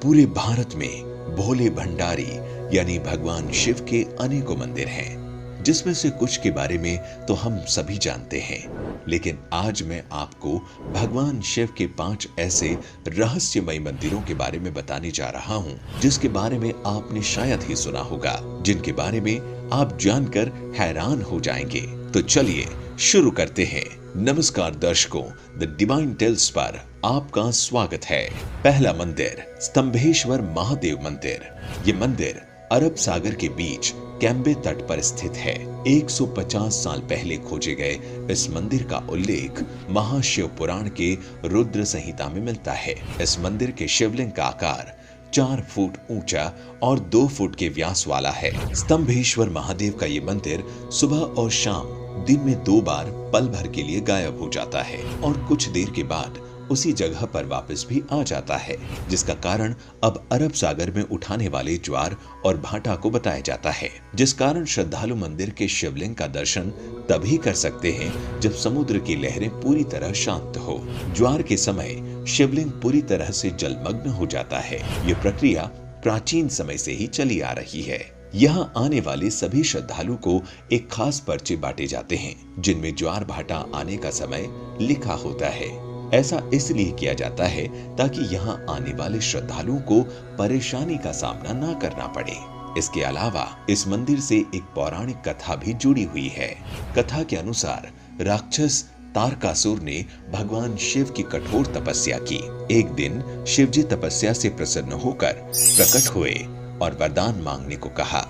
पूरे भारत में भोले भंडारी यानी भगवान शिव के अनेकों मंदिर हैं, जिसमें से कुछ के बारे में तो हम सभी जानते हैं। लेकिन आज मैं आपको भगवान शिव के 5 ऐसे रहस्यमय मंदिरों के बारे में बताने जा रहा हूं, जिसके बारे में आपने शायद ही सुना होगा, जिनके बारे में आप जानकर हैरान हो जाएंगे। तो चलिए शुरू करते हैं। नमस्कार दर्शकों, द डिवाइन टेल्स पर आपका स्वागत है। पहला मंदिर, स्तंभेश्वर महादेव मंदिर। ये मंदिर अरब सागर के बीच कैम्बे तट पर स्थित है। 150 साल पहले खोजे गए इस मंदिर का उल्लेख महाशिव पुराण के रुद्र संहिता में मिलता है। इस मंदिर के शिवलिंग का आकार 4 फुट ऊंचा और 2 फुट के व्यास वाला है। स्तंभेश्वर महादेव का ये मंदिर सुबह और शाम दिन में 2 बार पल भर के लिए गायब हो जाता है और कुछ देर के बाद उसी जगह पर वापस भी आ जाता है, जिसका कारण अब अरब सागर में उठाने वाले ज्वार और भाटा को बताया जाता है, जिस कारण श्रद्धालु मंदिर के शिवलिंग का दर्शन तभी कर सकते हैं जब समुद्र की लहरें पूरी तरह शांत हो। ज्वार के समय शिवलिंग पूरी तरह से जलमग्न हो जाता है। ये प्रक्रिया प्राचीन समय से ही चली आ रही है। यहाँ आने वाले सभी श्रद्धालु को एक खास पर्चे बांटे जाते हैं, जिनमें ज्वार भाटा आने का समय लिखा होता है। ऐसा इसलिए किया जाता है ताकि यहाँ आने वाले श्रद्धालुओं को परेशानी का सामना न करना पड़े। इसके अलावा इस मंदिर से एक पौराणिक कथा भी जुड़ी हुई है। कथा के अनुसार राक्षस तारकासुर ने भगवान शिव की कठोर तपस्या की। एक दिन शिवजी तपस्या से प्रसन्न होकर प्रकट हुए और वरदान मांगने को कहा।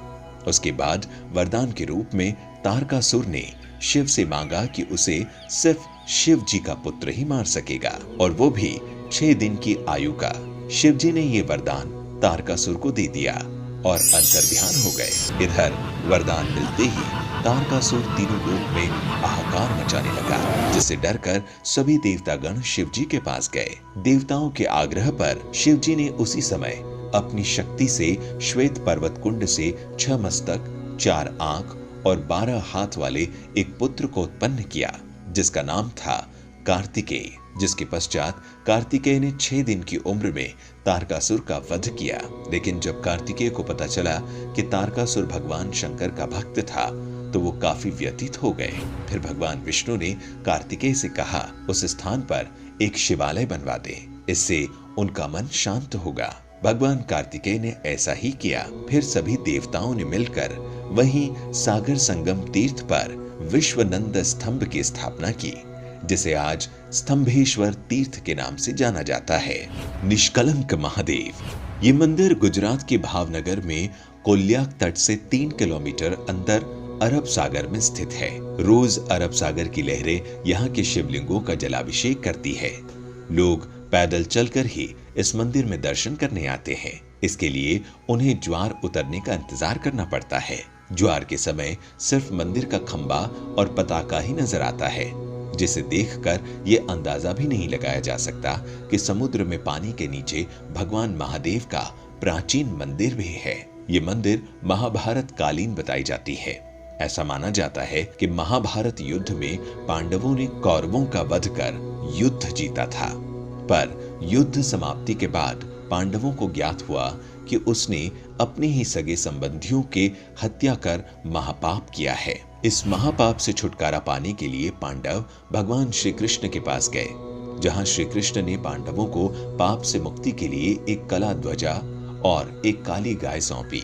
उसके बाद वरदान के रूप में तारकासुर ने शिव से मांगा कि उसे सिर्फ शिव जी का पुत्र ही मार सकेगा, और वो भी 6 दिन की आयु का। शिव जी ने ये वरदान तारकासुर को दे दिया और अंतर्ध्यान हो गए। इधर वरदान मिलते ही तारकासुर तीनों लोक में हाहाकार मचाने लगा, जिससे डरकर सभी देवतागण शिव जी के पास गए। देवताओं के आग्रह पर शिव जी ने उसी समय अपनी शक्ति से श्वेत पर्वत कुंड से 6 मस्तक, 4 आंख और 12 हाथ वाले एक पुत्र को उत्पन्न किया, जिसका नाम था कार्तिकेय। जिसके पश्चात कार्तिकेय ने 6 दिन की उम्र में तारकासुर का वध किया। लेकिन जब कार्तिकेय को पता चला कि तारकासुर भगवान शंकर का भक्त था, तो वो काफी व्यथित हो गए। फिर भगवान विष्णु ने कार्तिकेय से कहा, उस स्थान पर एक शिवालय बनवा दे, इससे उनका मन शांत होगा। भगवान कार्तिकेय ने ऐसा ही किया। फिर सभी देवताओं ने मिलकर वहीं सागर संगम तीर्थ पर विश्वनंद स्तंभ की स्थापना की, जिसे आज स्तंभेश्वर तीर्थ के नाम से जाना जाता है। निष्कलंक महादेव। ये मंदिर गुजरात के भावनगर में कोल्याक तट से 3 किलोमीटर अंदर अरब सागर में स्थित है। रोज अरब सागर की लहरें यहाँ के शिवलिंगों का जलाभिषेक करती है। लोग पैदल चलकर ही इस मंदिर में दर्शन करने आते हैं। इसके लिए उन्हें ज्वार उतरने का इंतजार करना पड़ता है। ज्वार के समय सिर्फ मंदिर का खंबा और पताका ही नजर आता है, जिसे देखकर ये अंदाजा भी नहीं लगाया जा सकता कि समुद्र में पानी के नीचे भगवान महादेव का प्राचीन मंदिर भी है। ये मंदिर महाभारत कालीन बताई जाती है। ऐसा माना जाता है कि महाभारत युद्ध में पांडवों ने कौरवों का वध कर युद्ध जीता था, पर युद्ध समाप्ति के बाद पांडवों को ज्ञात हुआ कि उसने अपने ही सगे संबंधियों के हत्या कर महापाप किया है। इस महापाप से छुटकारा पाने के लिए पांडव भगवान श्री कृष्ण के पास गए, जहां श्री कृष्ण ने पांडवों को पाप से मुक्ति के लिए एक कला ध्वजा और एक काली गाय सौंपी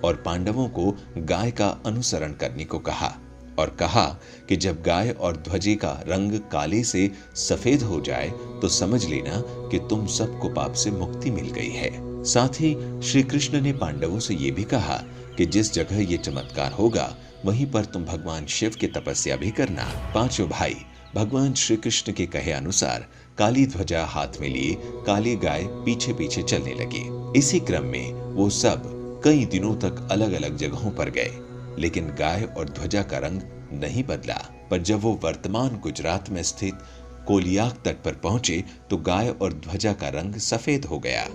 और पांडवों को गाय का अनुसरण करने को कहा, और कहा कि जब गाय और ध्वजे का रंग काले से सफेद हो जाए तो समझ लेना कि तुम सबको पाप से मुक्ति मिल गई है। साथ ही श्री कृष्ण ने पांडवों से ये भी कहा कि जिस जगह ये चमत्कार होगा वहीं पर तुम भगवान शिव की तपस्या भी करना। पांचों भाई भगवान श्री कृष्ण के कहे अनुसार काली ध्वजा हाथ में लिए काली गाय पीछे पीछे चलने लगे। इसी क्रम में वो सब कई दिनों तक अलग अलग जगहों पर गए, लेकिन गाय और ध्वजा का रंग नहीं बदला। पर जब वो वर्तमान गुजरात में स्थित कोलियाक तट पर पहुंचे तो गाय और ध्वजा का रंग सफेद हो गया।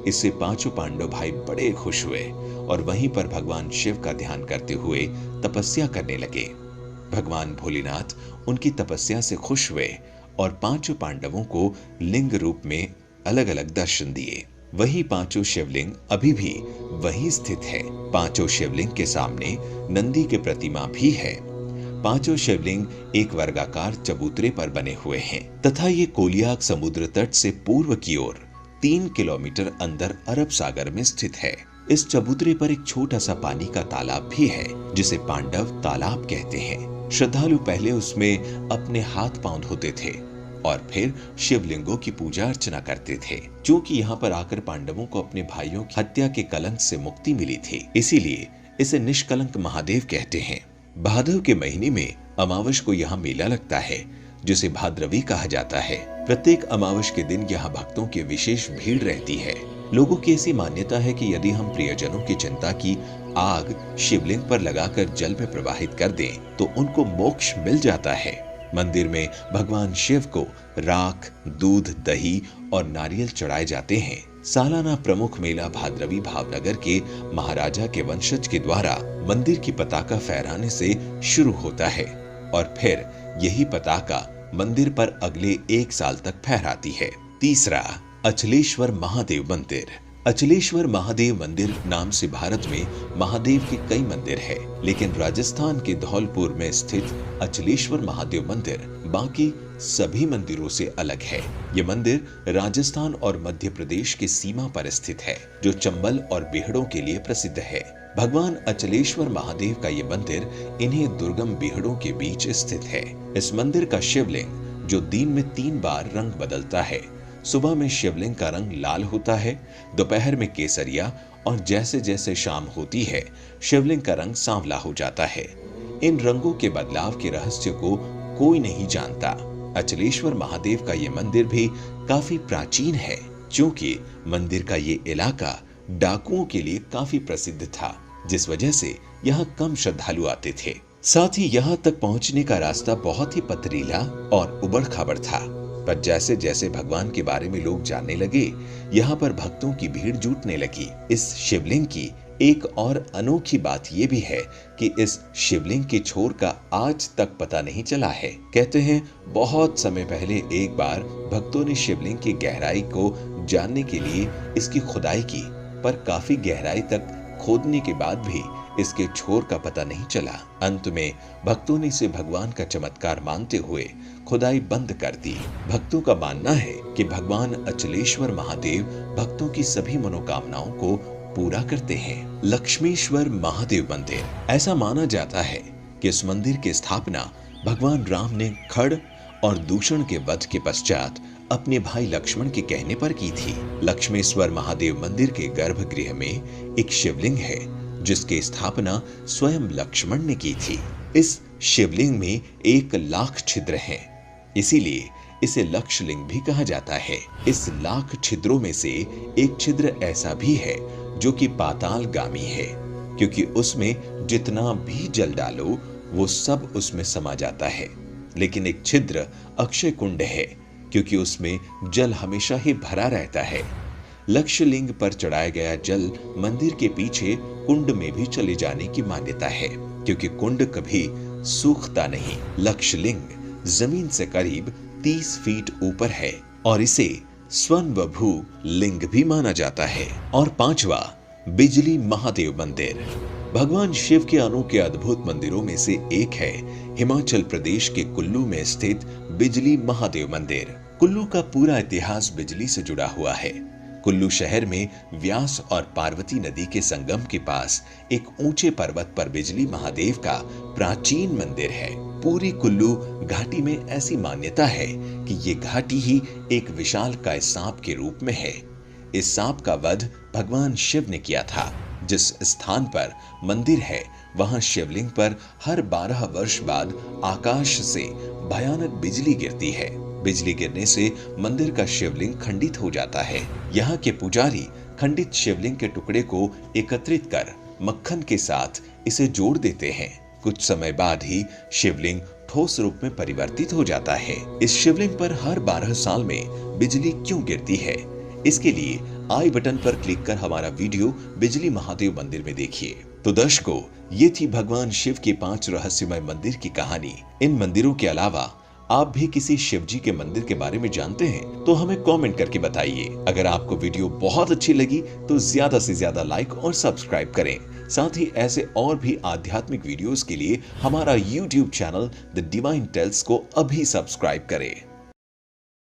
इससे पांचों पांडव भाई बड़े खुश हुए और वहीं पर भगवान शिव का ध्यान करते हुए तपस्या करने लगे। भगवान भोलेनाथ उनकी तपस्या से खुश हुए और पांचों पांडवों को लिंग रूप में अलग अलग दर्शन दिए। वही पांचों शिवलिंग अभी भी वहीं स्थित है। पांचों शिवलिंग के सामने नंदी की प्रतिमा भी है। पांचों शिवलिंग एक वर्गाकार चबूतरे पर बने हुए हैं तथा ये कोलियाक समुद्र तट से पूर्व की ओर 3 किलोमीटर अंदर अरब सागर में स्थित है। इस चबूतरे पर एक छोटा सा पानी का तालाब भी है जिसे पांडव तालाब कहते हैं। श्रद्धालु पहले उसमें अपने हाथ पांव धोते थे और फिर शिवलिंगों की पूजा अर्चना करते थे। क्योंकि यहाँ पर आकर पांडवों को अपने भाइयों की हत्या के कलंक से मुक्ति मिली थी, इसीलिए इसे निष्कलंक महादेव कहते हैं। भादव के महीने में अमावस को यहाँ मेला लगता है जिसे भाद्रवी कहा जाता है। प्रत्येक अमावस के दिन यहाँ भक्तों की विशेष भीड़ रहती है। लोगों की ऐसी मान्यता है कि यदि हम प्रियजनों की चिंता की आग शिवलिंग पर लगाकर जल में प्रवाहित कर दें तो उनको मोक्ष मिल जाता है। मंदिर में भगवान शिव को राख, दूध, दही और नारियल चढ़ाए जाते हैं। सालाना प्रमुख मेला भाद्रवी भावनगर के महाराजा के वंशज के द्वारा मंदिर की पताका फहराने से शुरू होता है और फिर यही पताका मंदिर पर अगले 1 साल तक फहराती है। तीसरा, अचलेश्वर महादेव मंदिर। अचलेश्वर महादेव मंदिर नाम से भारत में महादेव के कई मंदिर है, लेकिन राजस्थान के धौलपुर में स्थित अचलेश्वर महादेव मंदिर बाकी सभी मंदिरों से अलग है। ये मंदिर राजस्थान और मध्य प्रदेश की सीमा पर स्थित है, जो चंबल और बीहड़ों के लिए प्रसिद्ध है। भगवान अचलेश्वर महादेव का ये मंदिर इन्हीं दुर्गम बीहड़ों के बीच स्थित है। इस मंदिर का शिवलिंग, जो दिन में 3 बार रंग बदलता है, सुबह में शिवलिंग का रंग लाल होता है, दोपहर में केसरिया और जैसे जैसे शाम होती है शिवलिंग का रंग सांवला हो जाता है। इन रंगों के बदलाव के रहस्य को कोई नहीं जानता। अचलेश्वर महादेव का ये मंदिर भी काफी प्राचीन है, क्योंकि मंदिर का ये इलाका डाकुओं के लिए काफी प्रसिद्ध था, जिस वजह से यहाँ कम श्रद्धालु आते थे। साथ ही यहाँ तक पहुँचने का रास्ता बहुत ही पथरीला और उबड़ खाबड़ था। पर जैसे जैसे भगवान के बारे में लोग जानने लगे, यहाँ पर भक्तों की भीड़ जुटने लगी। इस शिवलिंग की एक और अनोखी बात यह भी है कि इस शिवलिंग के छोर का आज तक पता नहीं चला है। कहते हैं बहुत समय पहले एक बार भक्तों ने शिवलिंग की गहराई को जानने के लिए इसकी खुदाई की, पर काफी गहराई तक खोदने के बाद भी इसके छोर का पता नहीं चला। अंत में भक्तों ने इसे भगवान का चमत्कार मानते हुए खुदाई बंद कर दी। भक्तों का मानना है कि भगवान अचलेश्वर महादेव भक्तों की सभी मनोकामनाओं को पूरा करते हैं। लक्ष्मेश्वर महादेव मंदिर। ऐसा माना जाता है कि इस मंदिर की स्थापना भगवान राम ने खड़ और दूषण के वध के पश्चात अपने भाई लक्ष्मण के कहने पर की थी। लक्ष्मेश्वर महादेव मंदिर के गर्भगृह में एक शिवलिंग है जिसकी स्थापना स्वयं लक्ष्मण ने की थी। इस शिवलिंग में 1 लाख छिद्र हैं, इसीलिए इसे लक्षलिंग भी कहा जाता है। इस लाख छिद्रों में से एक छिद्र ऐसा भी है जो कि पातालगामी है, क्योंकि उसमें जितना भी जल डालो वो सब उसमें समा जाता है। लेकिन एक छिद्र अक्षय कुंड है, क्योंकि उसमें जल हमेशा ही भरा रहता है। लक्षलिंग पर चढ़ाया गया जल मंदिर के पीछे कुंड में भी चले जाने की मान्यता है, क्योंकि कुंड कभी सूखता नहीं। लक्षलिंग जमीन से करीब 30 फीट ऊपर है और इसे स्वयंभू लिंग भी माना जाता है। और 5वां, बिजली महादेव मंदिर। भगवान शिव के अनोखे अद्भुत मंदिरों में से एक है हिमाचल प्रदेश के कुल्लू में स्थित बिजली महादेव मंदिर। कुल्लू का पूरा इतिहास बिजली से जुड़ा हुआ है। कुल्लू शहर में व्यास और पार्वती नदी के संगम के पास एक ऊंचे पर्वत पर बिजली महादेव का प्राचीन मंदिर है। पूरी कुल्लू घाटी में ऐसी मान्यता है कि ये घाटी ही एक विशालकाय सांप के रूप में है। इस सांप का वध भगवान शिव ने किया था। जिस स्थान पर मंदिर है वहां शिवलिंग पर हर 12 वर्ष बाद आकाश से भयानक बिजली गिरती है। बिजली गिरने से मंदिर का शिवलिंग खंडित हो जाता है। यहाँ के पुजारी खंडित शिवलिंग के टुकड़े को एकत्रित कर मक्खन के साथ इसे जोड़ देते हैं। कुछ समय बाद ही शिवलिंग ठोस रूप में परिवर्तित हो जाता है। इस शिवलिंग पर हर 12 साल में बिजली क्यों गिरती है, इसके लिए आई बटन पर क्लिक कर हमारा वीडियो बिजली महादेव मंदिर में देखिए। तो दर्शकों, ये थी भगवान शिव के 5 रहस्यमय मंदिर की कहानी। इन मंदिरों के अलावा आप भी किसी शिव जी के मंदिर के बारे में जानते हैं तो हमें कमेंट करके बताइए। अगर आपको वीडियो बहुत अच्छी लगी तो ज्यादा से ज्यादा लाइक और सब्सक्राइब करें। साथ ही ऐसे और भी आध्यात्मिक वीडियोस के लिए हमारा YouTube channel The Divine Tales को अभी सब्सक्राइब करें।